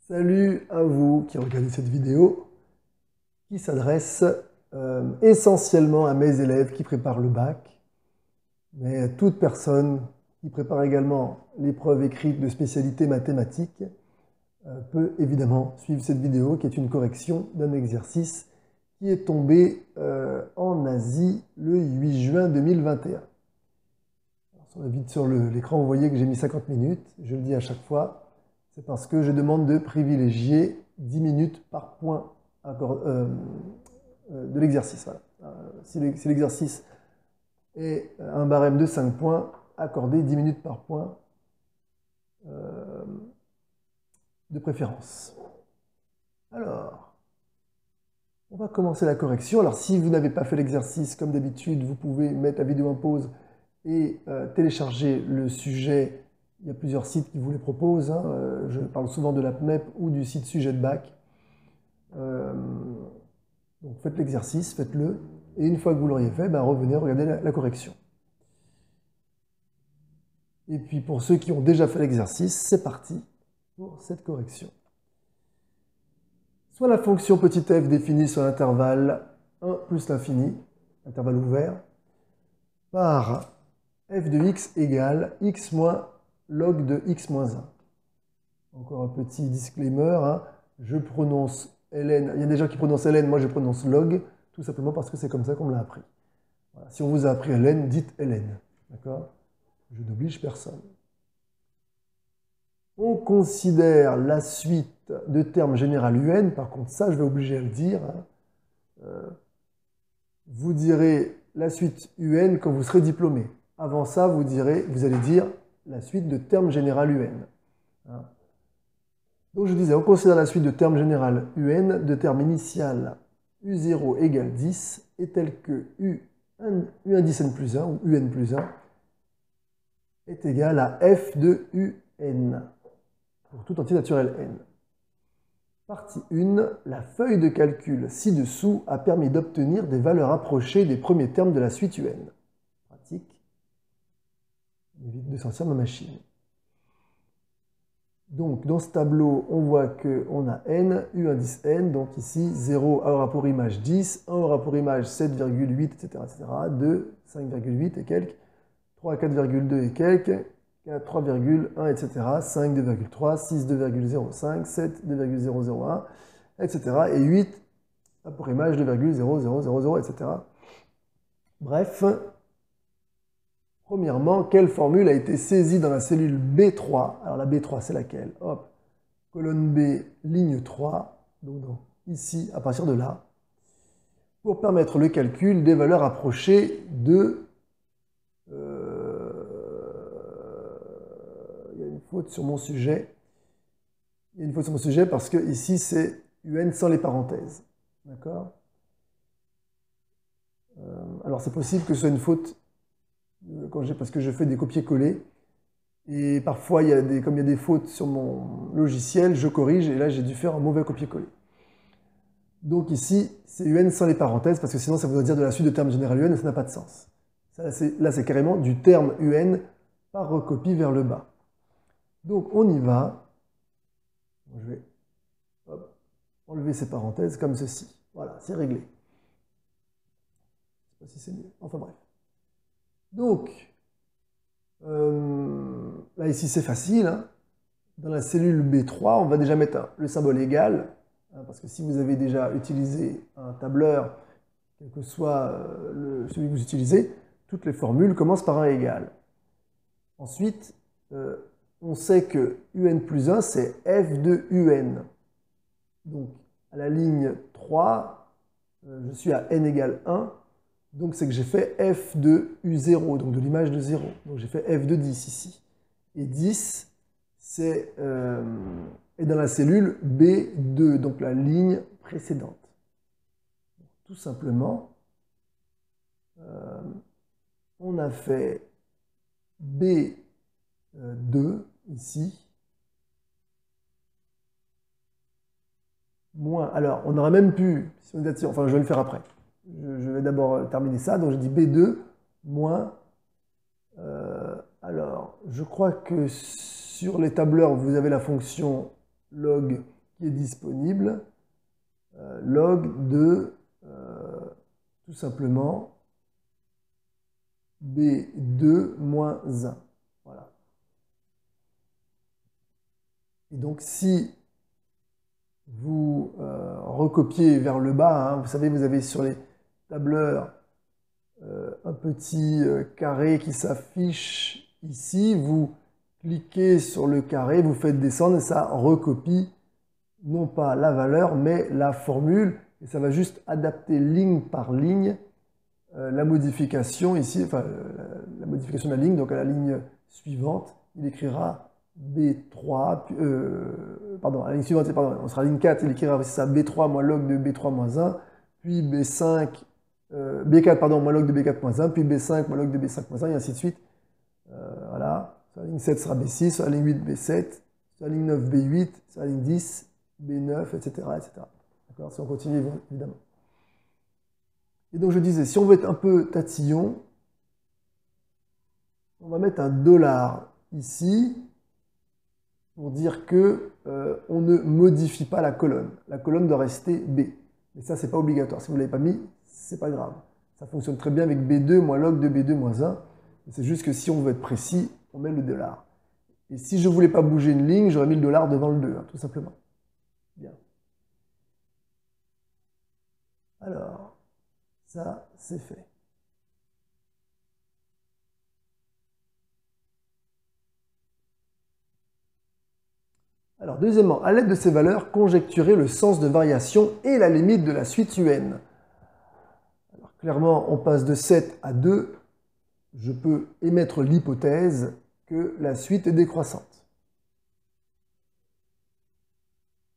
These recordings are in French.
Salut à vous qui regardez cette vidéo qui s'adresse essentiellement à mes élèves qui préparent le bac, mais à toute personne qui prépare également l'épreuve écrite de spécialité mathématiques peut évidemment suivre cette vidéo qui est une correction d'un exercice qui est tombé en Asie le 8 juin 2021. Sur l'écran, vous voyez que j'ai mis 50 minutes, je le dis à chaque fois. C'est parce que je demande de privilégier 10 minutes par point de l'exercice. Voilà. Si l'exercice est un barème de 5 points, accordez 10 minutes par point de préférence. Alors, on va commencer la correction. Alors, si vous n'avez pas fait l'exercice, comme d'habitude, vous pouvez mettre la vidéo en pause et télécharger le sujet. Il y a plusieurs sites qui vous les proposent. Je parle souvent de l'APMEP ou du site sujet de bac. Donc faites l'exercice, faites-le. Et une fois que vous l'auriez fait, revenez regarder la correction. Et puis pour ceux qui ont déjà fait l'exercice, c'est parti pour cette correction. Soit la fonction petit f définie sur l'intervalle 1 plus l'infini, intervalle ouvert, par f de x égale x moins log de x moins 1. Encore un petit disclaimer, je prononce ln, il y a des gens qui prononcent ln, moi je prononce log, tout simplement parce que c'est comme ça qu'on me l'a appris. Voilà. Si on vous a appris ln, dites ln, d'accord? Je n'oblige personne. On considère la suite de termes général un, par contre ça je vais obliger à le dire. Vous direz la suite un quand vous serez diplômé. Avant ça, vous allez dire la suite de termes général un. Donc je disais, on considère la suite de termes général un de termes initial u0 égale 10 est telle que u1 10 n plus 1 ou un plus 1 est égal à f de un pour tout entier naturel n. Partie 1, la feuille de calcul ci-dessous a permis d'obtenir des valeurs approchées des premiers termes de la suite un. Pratique. Évite de sortir ma machine. Donc, dans ce tableau, on voit qu'on a n, u indice n, donc ici, 0 aura pour image 10, 1 aura pour image 7,8, etc., 2, 5,8 et quelques, 3, 4,2 et quelques, 4, 3,1, etc., 5, 2,3, 6, 2,05, 7, 2,001, etc., et 8 a pour image 2,0000, etc. Bref, premièrement, quelle formule a été saisie dans la cellule B3? Alors la B3, c'est laquelle? Hop, colonne B, ligne 3, donc ici, à partir de là, pour permettre le calcul des valeurs approchées de... il y a une faute sur mon sujet. Il y a une faute sur mon sujet parce que ici, c'est un sans les parenthèses. D'accord? Alors c'est possible que ce soit une faute parce que je fais des copier-coller. Et parfois, comme il y a des fautes sur mon logiciel, je corrige, et là, j'ai dû faire un mauvais copier-coller. Donc ici, c'est un sans les parenthèses, parce que sinon, ça voudrait dire de la suite de termes général un, et ça n'a pas de sens. Là, c'est carrément du terme un par recopie vers le bas. Donc, on y va. Je vais enlever ces parenthèses comme ceci. Voilà, c'est réglé. Je ne sais pas si c'est mieux. Enfin bref. Donc, là, ici, c'est facile. Dans la cellule B3, on va déjà mettre le symbole égal, parce que si vous avez déjà utilisé un tableur, quel que soit celui que vous utilisez, toutes les formules commencent par un égal. Ensuite, on sait que un plus 1, c'est f de un. Donc, à la ligne 3, je suis à n égale 1. Donc, c'est que j'ai fait f de u0, donc de l'image de 0. Donc, j'ai fait f de 10 ici. Et 10, est dans la cellule B2, donc la ligne précédente. Tout simplement, on a fait B2 ici, moins, alors on aurait même pu, si on est attiré, enfin je vais le faire après, je vais d'abord terminer ça, donc je dis B2 moins, alors je crois que sur les tableurs vous avez la fonction log qui est disponible, log de tout simplement B2 moins 1. Voilà. Et donc, si vous recopiez vers le bas, hein, vous savez, vous avez sur les tableurs un petit carré qui s'affiche ici. Vous cliquez sur le carré, vous faites descendre et ça recopie non pas la valeur, mais la formule. Et ça va juste adapter ligne par ligne la modification ici, enfin la modification de la ligne. Donc à la ligne suivante, il écrira B3, pardon, à la ligne suivante, pardon, on sera à la ligne 4, il écrira ça B3 moins log de B3 moins 1, puis B5, B4 pardon, moins log de B4 moins 1, puis B5 moins log de B5 moins 1, et ainsi de suite. Voilà, sur la ligne 7 sera B6, sur la ligne 8 B7, sur la ligne 9 B8, sur la ligne 10 B9, etc. etc. D'accord, si on continue évidemment. Et donc je disais, si on veut être un peu tatillon, on va mettre un dollar ici pour dire que on ne modifie pas la colonne. La colonne doit rester B. Mais ça, c'est pas obligatoire. Si vous ne l'avez pas mis, c'est pas grave. Ça fonctionne très bien avec B2 moins log de B2 moins 1. C'est juste que si on veut être précis, on met le dollar. Et si je ne voulais pas bouger une ligne, j'aurais mis le dollar devant le 2, hein, tout simplement. Bien. Alors, ça, c'est fait. Alors, deuxièmement, à l'aide de ces valeurs, conjecturer le sens de variation et la limite de la suite UN. Alors, clairement, on passe de 7 à 2. Je peux émettre l'hypothèse que la suite est décroissante.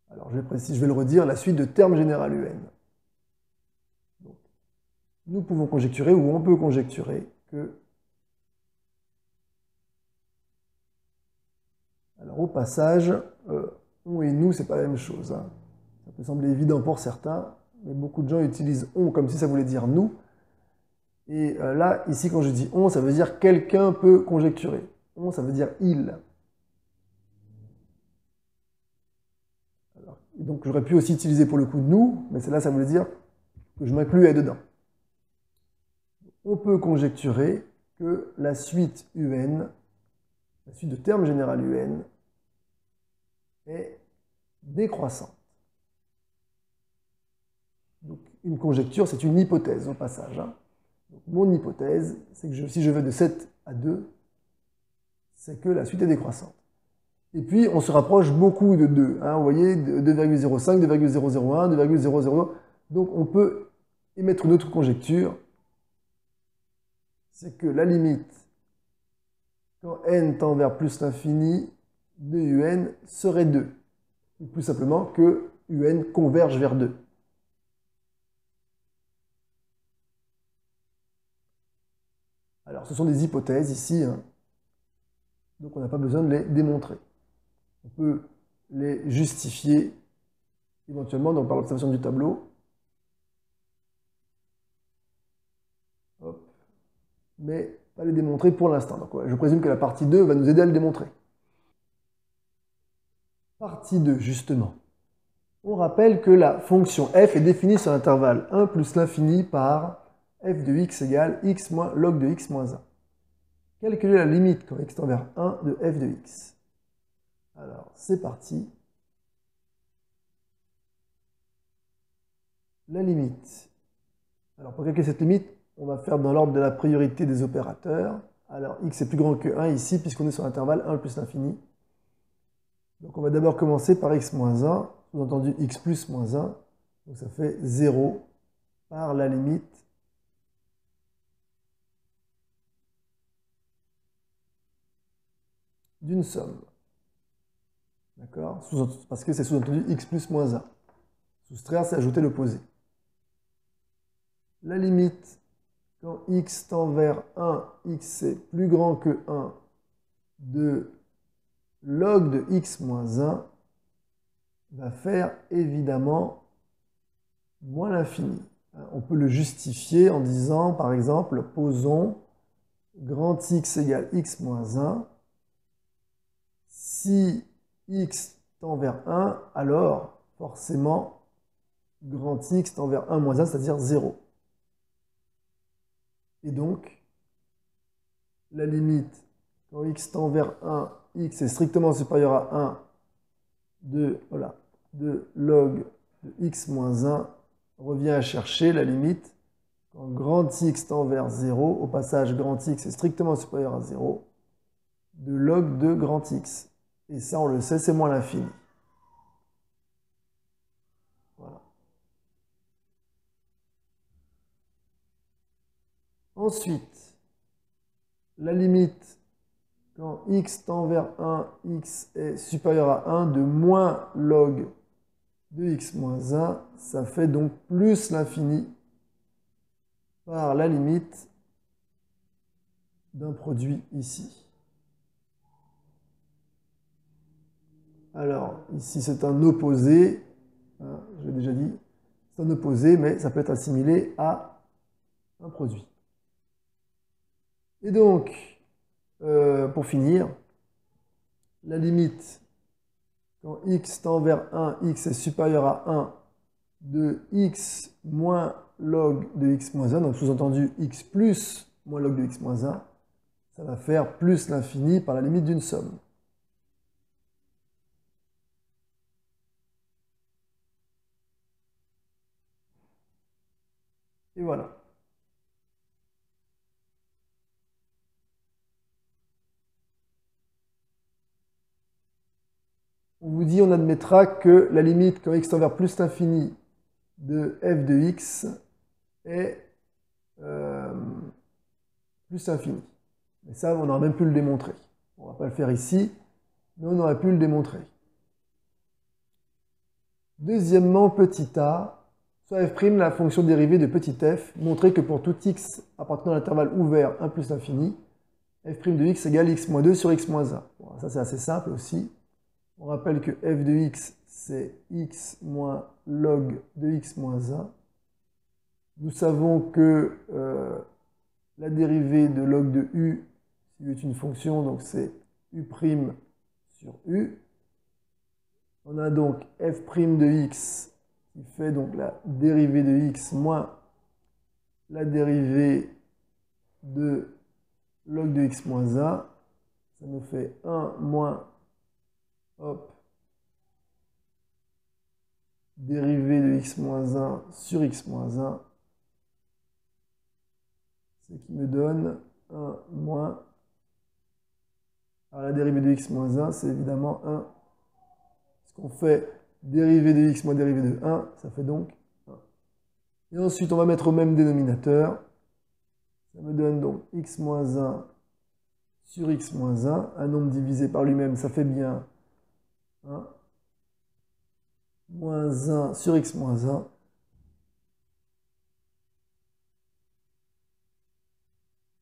Alors, je vais le redire, la suite de terme général UN. Donc, nous pouvons conjecturer, ou on peut conjecturer, que... Alors, au passage, on et nous, c'est pas la même chose. Hein. Ça peut sembler évident pour certains, mais beaucoup de gens utilisent on comme si ça voulait dire nous. Et là, ici, quand je dis on, ça veut dire quelqu'un peut conjecturer. On, ça veut dire il. Alors, donc, j'aurais pu aussi utiliser pour le coup nous, mais là, ça voulait dire que je m'incluais dedans. On peut conjecturer que la suite UN, la suite de terme général UN, est décroissante. Donc, une conjecture, c'est une hypothèse au passage. Hein. Donc, mon hypothèse, c'est que si je vais de 7 à 2, c'est que la suite est décroissante. Et puis, on se rapproche beaucoup de 2. Hein, vous voyez, 2,05, 2,001, 2,002. Donc, on peut émettre une autre conjecture. C'est que la limite, quand n tend vers plus l'infini, de un serait 2. Ou plus simplement que un converge vers 2. Alors, ce sont des hypothèses ici. Hein. Donc, on n'a pas besoin de les démontrer. On peut les justifier éventuellement donc, par l'observation du tableau. Hop. Mais pas les démontrer pour l'instant. Donc ouais, je présume que la partie 2 va nous aider à le démontrer. Partie 2, justement. On rappelle que la fonction f est définie sur l'intervalle 1 plus l'infini par f de x égale x moins log de x moins 1. Calculer la limite quand x tend vers 1 de f de x. Alors, c'est parti. La limite. Alors, pour calculer cette limite, on va faire dans l'ordre de la priorité des opérateurs. Alors, x est plus grand que 1 ici, puisqu'on est sur l'intervalle 1 plus l'infini. Donc, on va d'abord commencer par x moins 1, sous-entendu x plus moins 1. Donc, ça fait 0 par la limite d'une somme. D'accord? Parce que c'est sous-entendu x plus moins 1. Soustraire, c'est ajouter l'opposé. La limite, quand x tend vers 1, x est plus grand que 1 de log de x moins 1, va faire évidemment moins l'infini. On peut le justifier en disant, par exemple, posons grand x égale x moins 1. Si x tend vers 1, alors forcément, grand X tend vers 1 moins 1, c'est-à-dire 0. Et donc, la limite, quand x tend vers 1, x est strictement supérieur à 1 de log de x moins 1 revient à chercher la limite quand grand X tend vers 0, au passage grand X est strictement supérieur à 0, de log de grand X. Et ça, on le sait, c'est moins l'infini. Voilà. Ensuite, la limite quand x tend vers 1, x est supérieur à 1 de moins log de x moins 1, ça fait donc plus l'infini par la limite d'un produit ici. Alors, ici c'est un opposé, hein, je l'ai déjà dit, c'est un opposé, mais ça peut être assimilé à un produit. Et donc, pour finir, la limite, quand x tend vers 1, x est supérieur à 1, de x moins log de x moins 1, donc sous-entendu x plus moins log de x moins 1, ça va faire plus l'infini par la limite d'une somme. Et voilà. On vous dit, on admettra que la limite quand x tend vers plus l'infini de f de x est plus l'infini. Mais ça, on aurait même pu le démontrer. On ne va pas le faire ici, mais on aurait pu le démontrer. Deuxièmement, petit a, soit f', la fonction dérivée de petit f, montrer que pour tout x appartenant à l'intervalle ouvert 1 plus l'infini, f' de x égale x moins 2 sur x moins 1. Bon, ça, c'est assez simple aussi. On rappelle que f de x, c'est x moins log de x moins 1. Nous savons que la dérivée de log de u, si u est une fonction, donc c'est u' sur u. On a donc f' de x qui fait donc la dérivée de x moins la dérivée de log de x moins 1. Ça nous fait 1 moins, hop, dérivée de x moins 1 sur x moins 1. Ce qui me donne 1 moins. Alors la dérivée de x moins 1, c'est évidemment 1. Ce qu'on fait dérivée de x moins dérivée de 1, ça fait donc 1. Et ensuite, on va mettre au même dénominateur. Ça me donne donc x moins 1 sur x moins 1. Un nombre divisé par lui-même, ça fait bien 1. Moins 1 sur x moins 1.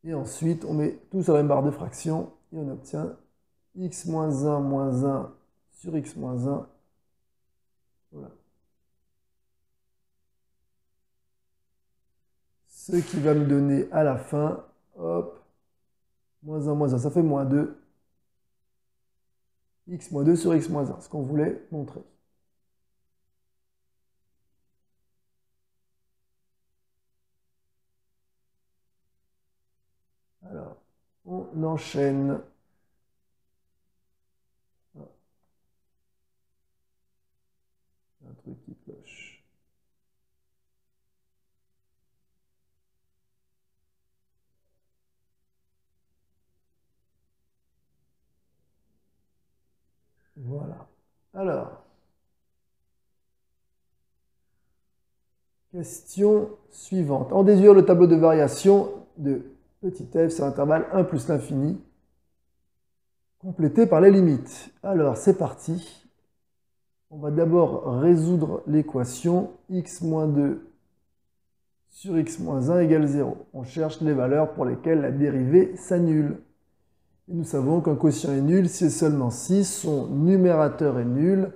Et ensuite, on met tout sur la même barre de fraction et on obtient x moins 1 sur x moins 1. Voilà. Ce qui va me donner à la fin, hop, moins 1, ça fait moins 2. X moins 2 sur x moins 1, ce qu'on voulait montrer. Alors, on enchaîne. Un truc qui cloche. Voilà. Alors, question suivante. En déduire le tableau de variation de petit f sur l'intervalle 1 plus l'infini, complété par les limites. Alors, c'est parti. On va d'abord résoudre l'équation x moins 2 sur x moins 1 égale 0. On cherche les valeurs pour lesquelles la dérivée s'annule. Et nous savons qu'un quotient est nul si et seulement si son numérateur est nul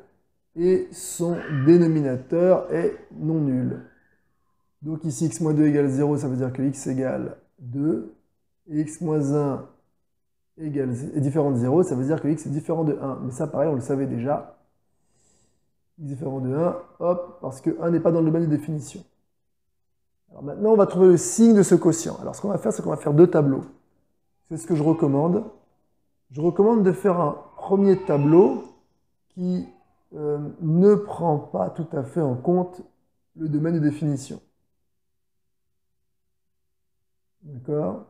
et son dénominateur est non nul. Donc ici, x moins 2 égale 0, ça veut dire que x égale 2. Et x moins 1 est différent de 0, ça veut dire que x est différent de 1. Mais ça, pareil, on le savait déjà. x différent de 1, hop, parce que 1 n'est pas dans le domaine de définition. Alors maintenant, on va trouver le signe de ce quotient. Alors ce qu'on va faire, c'est qu'on va faire deux tableaux. C'est ce que je recommande. Je recommande de faire un premier tableau qui ne prend pas tout à fait en compte le domaine de définition. D'accord?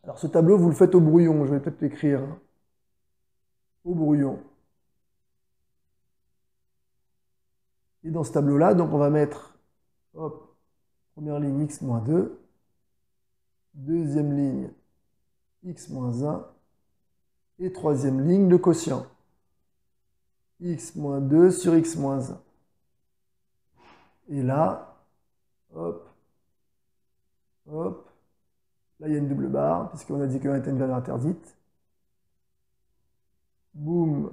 Alors ce tableau, vous le faites au brouillon. Je vais peut-être l'écrire. Au brouillon. Et dans ce tableau-là, donc on va mettre, hop, première ligne x-2, deuxième ligne x-1, et troisième ligne le quotient, x-2 sur x-1. Et là, hop, hop, là il y a une double barre, puisqu'on a dit que 1 était une valeur interdite. Boum,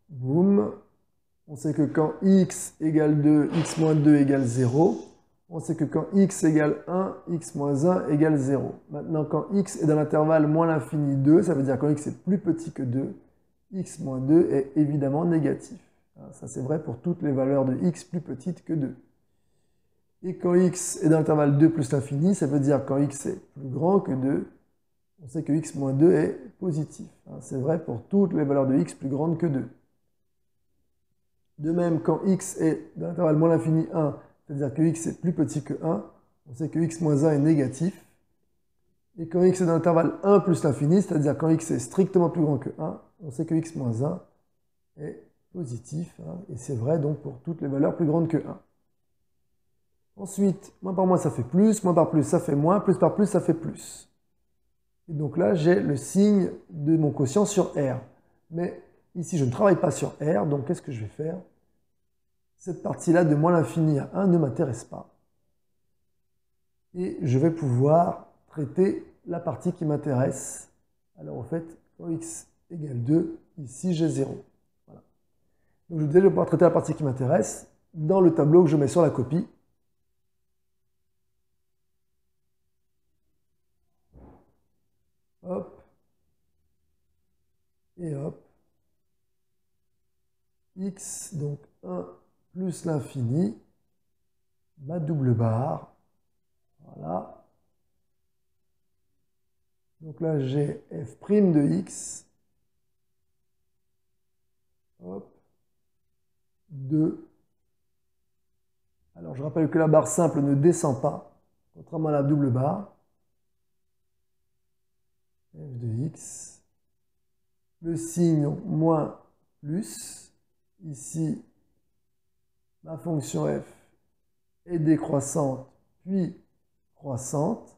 boum. On sait que quand x égale 2, x-2 égale 0. On sait que quand x égale 1, x-1 égale 0. Maintenant, quand x est dans l'intervalle moins l'infini 2, ça veut dire quand x est plus petit que 2, x-2 est évidemment négatif. Ça, c'est vrai pour toutes les valeurs de x plus petites que 2. Et quand x est dans l'intervalle 2 plus l'infini, ça veut dire quand x est plus grand que 2, on sait que x-2 est positif. C'est vrai pour toutes les valeurs de x plus grandes que 2. De même, quand x est dans l'intervalle moins l'infini 1, c'est-à-dire que x est plus petit que 1, on sait que x-1 est négatif. Et quand x est dans l'intervalle 1 plus l'infini, c'est-à-dire quand x est strictement plus grand que 1, on sait que x-1 est positif. Et c'est vrai donc pour toutes les valeurs plus grandes que 1. Ensuite, moins par moins ça fait plus, moins par plus ça fait moins, plus par plus ça fait plus. Et donc là, j'ai le signe de mon quotient sur R. Mais ici, je ne travaille pas sur R, donc qu'est-ce que je vais faire? Cette partie-là de moins l'infini à 1 ne m'intéresse pas. Et je vais pouvoir traiter la partie qui m'intéresse. Alors en fait, quand x égale 2, ici j'ai 0. Voilà. Donc je vais pouvoir traiter la partie qui m'intéresse dans le tableau que je mets sur la copie. Hop. Et hop. X, donc 1 plus l'infini, ma double barre. Voilà. Donc là, j'ai f' de x. Hop. 2. Alors, je rappelle que la barre simple ne descend pas, contrairement à la double barre. F de x. Le signe moins plus. Ici, ma fonction f est décroissante, puis croissante.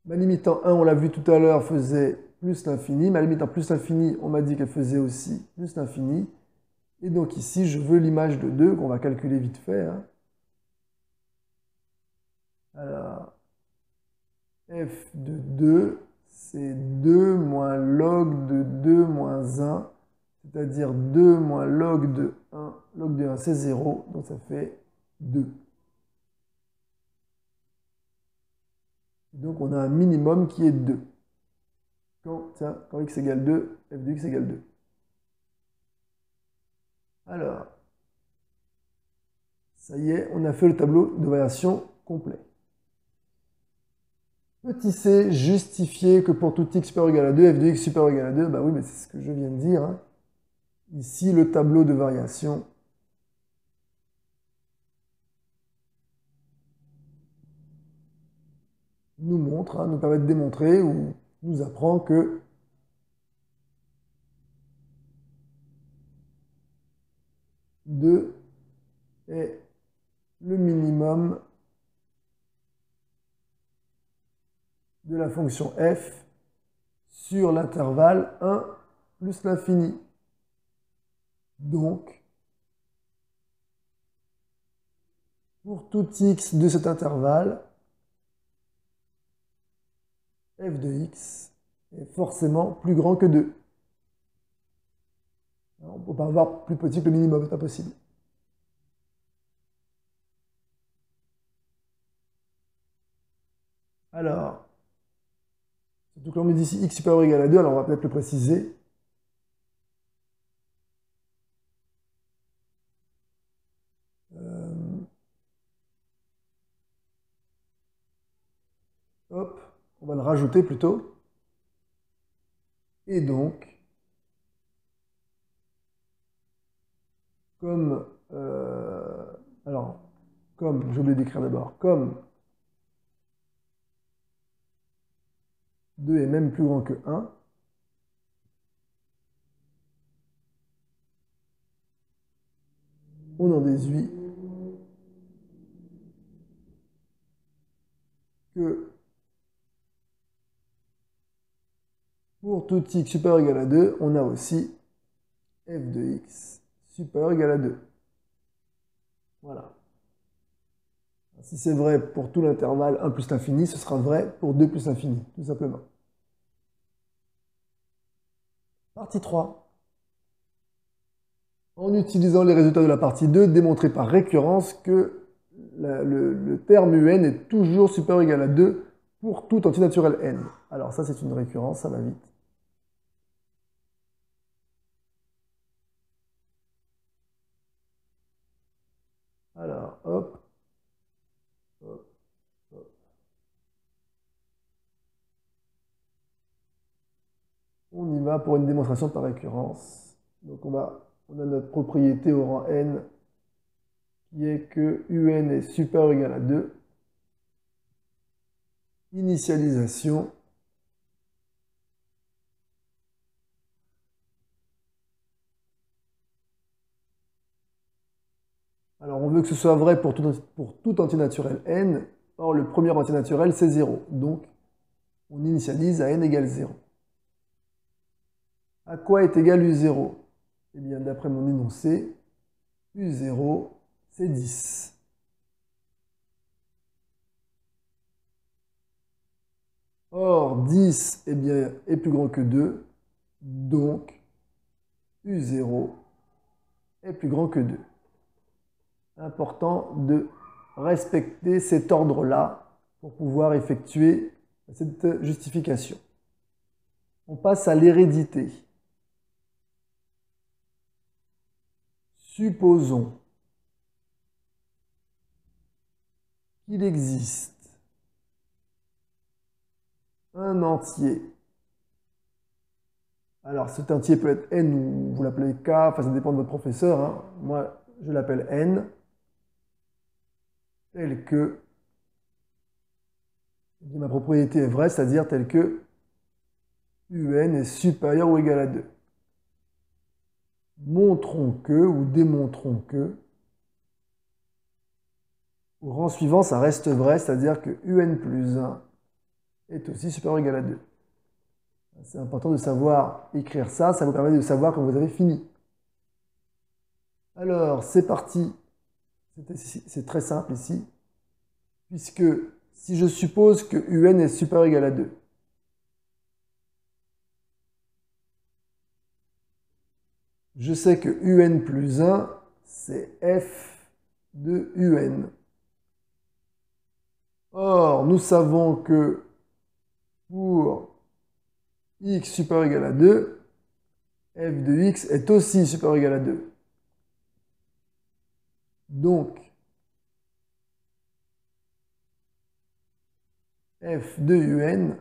Ma limite en 1, on l'a vu tout à l'heure, faisait plus l'infini. Ma limite en plus l'infini, on m'a dit qu'elle faisait aussi plus l'infini. Et donc ici, je veux l'image de 2 qu'on va calculer vite fait. Alors, f de 2, c'est 2 moins log de 2 moins 1, c'est-à-dire 2 moins log de 1. Log de 1, c'est 0, donc ça fait 2. Donc on a un minimum qui est 2. Quand x égale 2, f de x égale 2. Alors, ça y est, on a fait le tableau de variation complet. Petit c, justifier que pour tout x supérieur ou égal à 2, f de x supérieur ou égal à 2, bah oui, mais c'est ce que je viens de dire. Ici, le tableau de variation nous montre, nous permet de démontrer ou nous apprend que deux est le minimum de la fonction f sur l'intervalle 1 plus l'infini. Donc, pour tout x de cet intervalle, f de x est forcément plus grand que 2. Alors, on ne peut pas avoir plus petit que le minimum, c'est pas possible. Alors, surtout que l'on me dit ici x supérieur ou égal à 2, alors on va peut-être le préciser. on va le rajouter plutôt. Et donc, comme, j'ai oublié d'écrire d'abord, comme 2 est même plus grand que 1, on en déduit que pour tout x supérieur ou égal à 2, on a aussi f de x supérieur ou égal à 2. Voilà. Si c'est vrai pour tout l'intervalle 1 plus l'infini, ce sera vrai pour 2 plus l'infini, tout simplement. Partie 3. En utilisant les résultats de la partie 2, démontrer par récurrence que le terme un est toujours supérieur ou égal à 2 pour tout entier naturel n. Alors ça, c'est une récurrence, ça va vite. Alors, hop. On y va pour une démonstration par récurrence. Donc on a notre propriété au rang n qui est que un est supérieur ou égal à 2. Initialisation. Alors on veut que ce soit vrai pour tout entier naturel n. Or le premier entier naturel c'est 0. Donc on initialise à n égale 0. À quoi est égal U0? Eh bien, d'après mon énoncé, U0, c'est 10. Or, 10 eh bien, est plus grand que 2, donc U0 est plus grand que 2. Important de respecter cet ordre-là pour pouvoir effectuer cette justification. On passe à l'hérédité. Supposons qu'il existe un entier. Alors cet entier peut être n ou vous l'appelez k, enfin ça dépend de votre professeur. Hein. Moi, je l'appelle n, tel que, ma propriété est vraie, c'est-à-dire tel que un est supérieur ou égal à 2. Montrons que, ou démontrons que, au rang suivant, ça reste vrai, c'est-à-dire que un plus 1 est aussi supérieur ou égal à 2. C'est important de savoir écrire ça, ça vous permet de savoir quand vous avez fini. Alors, c'est parti. C'est très simple ici, puisque si je suppose que un est supérieur ou égal à 2, je sais que un plus 1, c'est f de un. Or, nous savons que pour x supérieur ou égal à 2, f de x est aussi supérieur ou égal à 2. Donc, f de un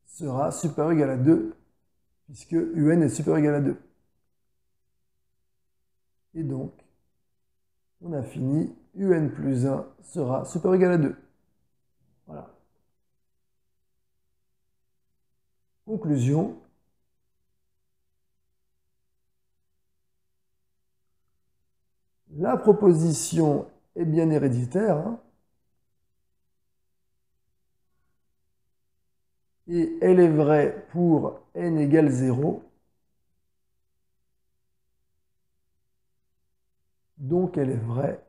sera supérieur ou égal à 2, puisque un est supérieur ou égal à 2. Et donc, on a fini, un plus 1 sera supérieur ou égal à 2. Voilà. Conclusion. La proposition est bien héréditaire, hein, et elle est vraie pour n égale 0. Donc elle est vraie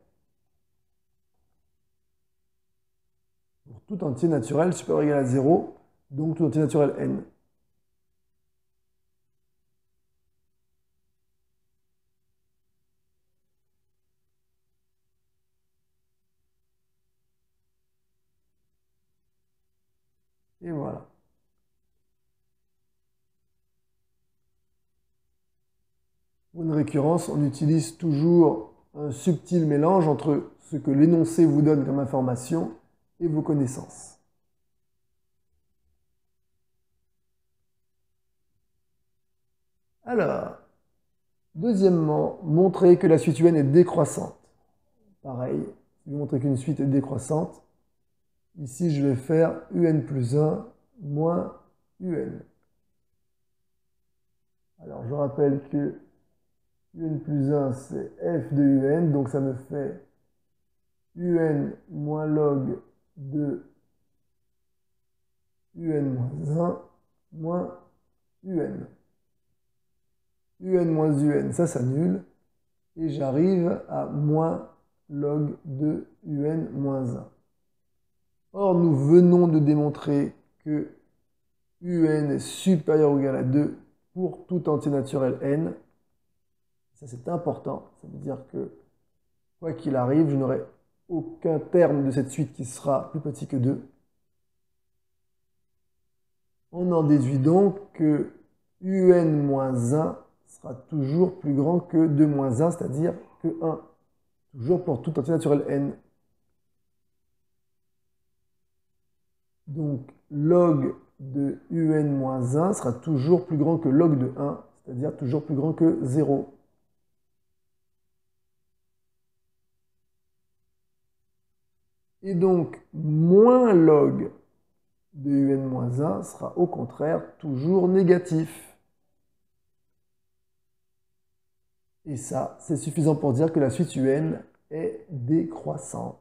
pour tout entier naturel supérieur ou égal à 0, donc tout entier naturel n. Et voilà. Pour une récurrence, on utilise toujours un subtil mélange entre ce que l'énoncé vous donne comme information et vos connaissances. Alors, deuxièmement, montrer que la suite UN est décroissante. Pareil, je vais montrer qu'une suite est décroissante. Ici, je vais faire UN plus 1 moins UN. Alors, je rappelle que UN plus 1, c'est f de UN, donc ça me fait UN moins log de UN moins 1 moins UN. UN moins UN, ça s'annule. Et j'arrive à moins log de UN moins 1. Or, nous venons de démontrer que UN est supérieur ou égal à 2 pour tout entier naturel n. Ça, c'est important. Ça veut dire que, quoi qu'il arrive, je n'aurai aucun terme de cette suite qui sera plus petit que 2. On en déduit donc que UN moins 1 sera toujours plus grand que 2 moins 1, c'est-à-dire que 1. Toujours pour tout entier naturel n. Donc, log de UN moins 1 sera toujours plus grand que log de 1, c'est-à-dire toujours plus grand que 0. Et donc, moins log de UN moins 1 sera au contraire toujours négatif. Et ça, c'est suffisant pour dire que la suite UN est décroissante.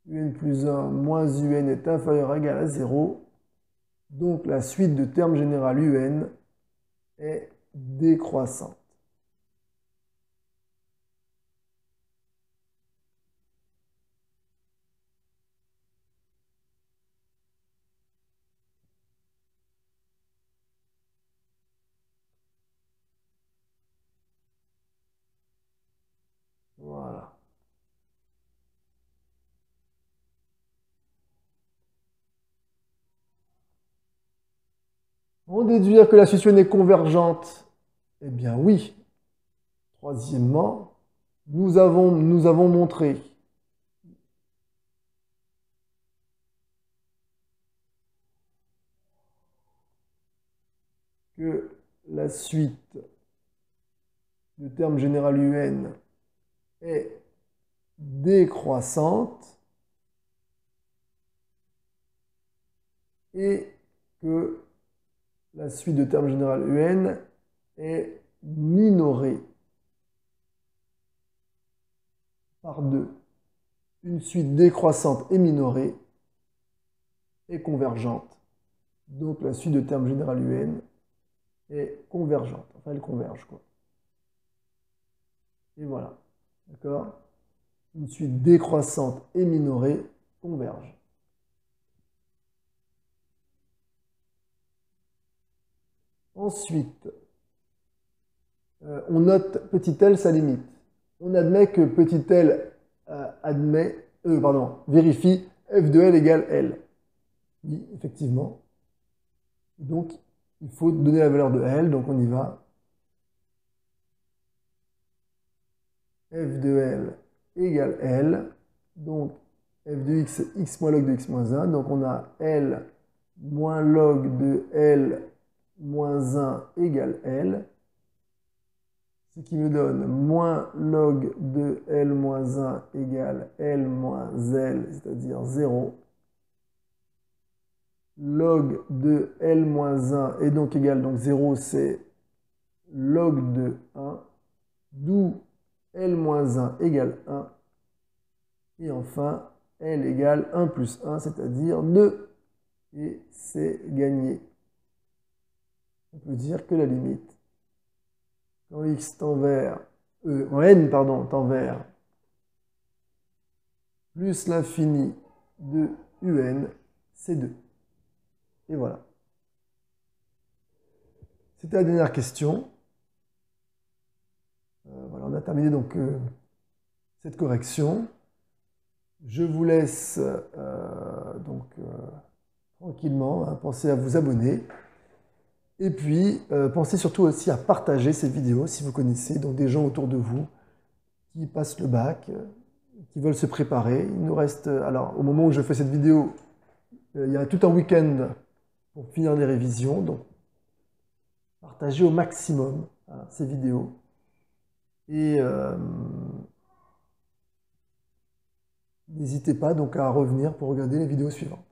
UN plus 1 moins UN est inférieur ou égal à 0. Donc la suite de termes général UN est décroissante. Voilà. On déduire que la suite UN est convergente. Eh bien oui. Troisièmement, nous avons montré que la suite de terme général UN est décroissante et que la suite de terme général UN est minorée par 2. Une suite décroissante et minorée est convergente. Donc la suite de terme général UN est convergente. Enfin, elle converge, quoi. Et voilà. D'accord? Une suite décroissante et minorée converge. Ensuite, on note petit l sa limite. On admet que petit l vérifie f de l égale l. Oui, effectivement. Donc, il faut donner la valeur de l, donc on y va. F de l égale l. Donc, f de x, c'est x moins log de x moins 1. Donc, on a l moins log de l moins 1 égale l. Ce qui me donne moins log de L moins 1 égale L moins L, c'est-à-dire 0. Log de L moins 1 est donc égal, donc 0 c'est log de 1, d'où L moins 1 égale 1. Et enfin, L égale 1 plus 1, c'est-à-dire 2. Et c'est gagné. On peut dire que la limite, quand x tend vers, en n, pardon, tend vers plus l'infini de un, c'est 2. Et voilà. C'était la dernière question. Voilà, on a terminé donc cette correction. Je vous laisse tranquillement, hein, pensez à vous abonner. Et puis, pensez surtout aussi à partager ces vidéos si vous connaissez donc des gens autour de vous qui passent le bac, qui veulent se préparer. Il nous reste, alors au moment où je fais cette vidéo, Il y a tout un week-end pour finir les révisions, donc partagez au maximum ces vidéos. Et n'hésitez pas donc à revenir pour regarder les vidéos suivantes.